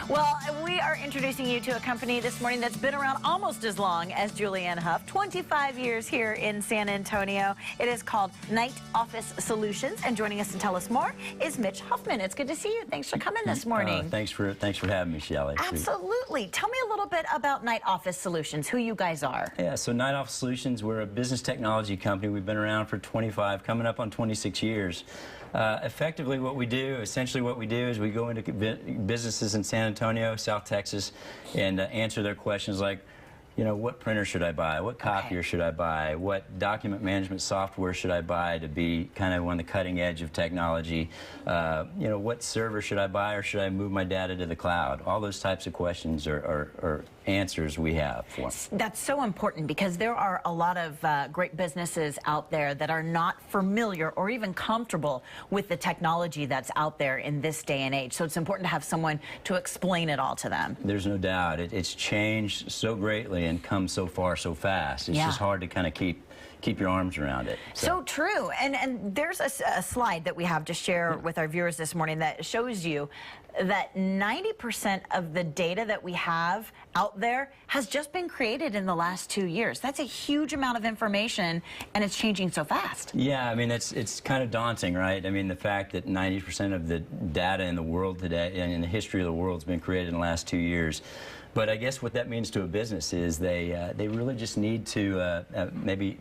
Well, we are introducing you to a company this morning that's been around almost as long as Julianne Hough, 25 years here in San Antonio. It is called Night Office Solutions, and joining us to tell us more is Mitch Huffman. It's good to see you. Thanks for coming this morning. Thanks for having me, Shelley. Absolutely. Tell me a little bit about Night Office Solutions, who you guys are. Yeah, so Night Office Solutions, we're a business technology company. We've been around for 25, coming up on 26 years. Effectively essentially what we do is we go into businesses in San Antonio, South Texas, and answer their questions like, you know, what printer should I buy? What copier should I buy? What document management software should I buy to be kind of on the cutting edge of technology? You know, what server should I buy, or should I move my data to the cloud? All those types of questions are answers we have for them. That's so important, because there are a lot of great businesses out there that are not familiar or even comfortable with the technology that's out there in this day and age. So it's important to have someone to explain it all to them. There's no doubt. It's changed so greatly and come so far so fast. It's just hard to kind of keep your arms around it. So true. And there's a slide that we have to share with our viewers this morning that shows you that 90% of the data that we have out there has just been created in the last 2 years. That's a huge amount of information, and it's changing so fast. Yeah, I mean, it's kind of daunting, right? I mean, the fact that 90% of the data in the world today and in the history of the world has been created in the last 2 years. But I guess what that means to a business is they really just need to maybe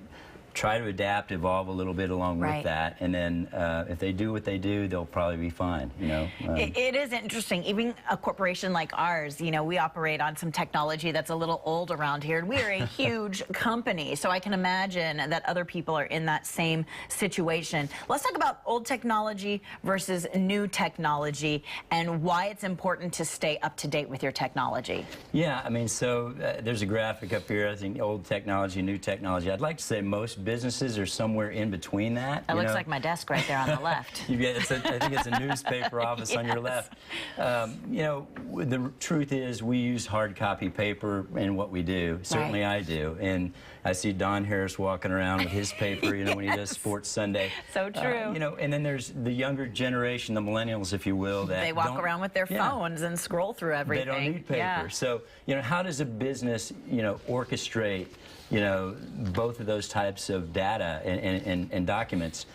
try to adapt, evolve a little bit along with that, and then if they do what they do, they'll probably be fine, you know. It is interesting. Even a corporation like ours, you know, we operate on some technology that's a little old around here, and we are a huge company, so I can imagine that other people are in that same situation. Let's talk about old technology versus new technology and why it's important to stay up to date with your technology. Yeah, I mean, so there's a graphic up here, I think old technology, new technology. I'd like to say most businesses are somewhere in between that. That looks like my desk right there on the left. I think it's a newspaper office on your left. You know, the truth is we use hard copy paper in what we do. Certainly I do. And I see Don Harris walking around with his paper, you know, when he does Sports Sunday. So true. You know, and then there's the younger generation, the millennials, if you will, that they walk around with their phones and scroll through everything. They don't need paper. So, you know, how does a business, you know, orchestrate, you know, both of those types of data and documents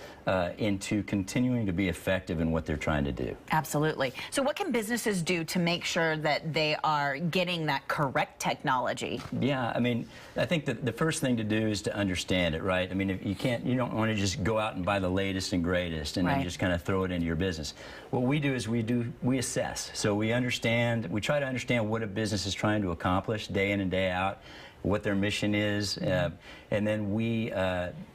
into continuing to be effective in what they're trying to do? Absolutely. So what can businesses do to make sure that they are getting that correct technology? Yeah, I mean, I think that the first thing to do is to understand it, right? I mean, if you don't want to just go out and buy the latest and greatest and then just kind of throw it into your business. What we do is we assess. So we try to understand what a business is trying to accomplish day in and day out, what their mission is, and then we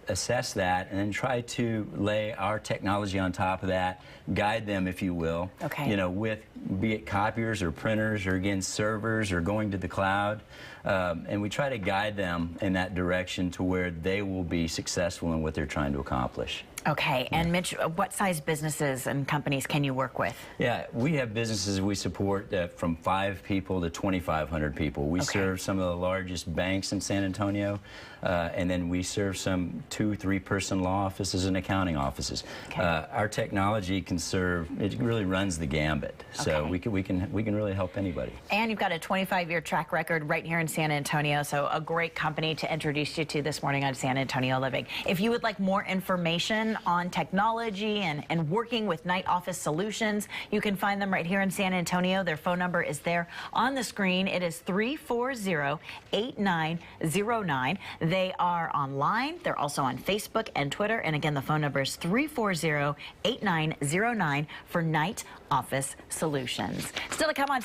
assess that and then try to lay our technology on top of that, guide them, if you will, you know, with be it copiers or printers or, again, servers or going to the cloud, and we try to guide them in that direction to where they will be successful in what they're trying to accomplish. Okay, and Mitch, what size businesses and companies can you work with? Yeah, we have businesses we support from 5 people to 2,500 people. We serve some of the largest banks in San Antonio, and then we serve some 2-3 person law offices and accounting offices. Our technology it really runs the gambit, so we can really help anybody. And you've got a 25-year track record right here in San Antonio, so a great company to introduce you to this morning on San Antonio Living. If you would like more information on technology and working with Night Office Solutions, you can find them right here in San Antonio. Their phone number is there on the screen. It is 340-8909. They are online. They're also on Facebook and Twitter. And again, the phone number is 340-8909 for Night Office Solutions. Still to come on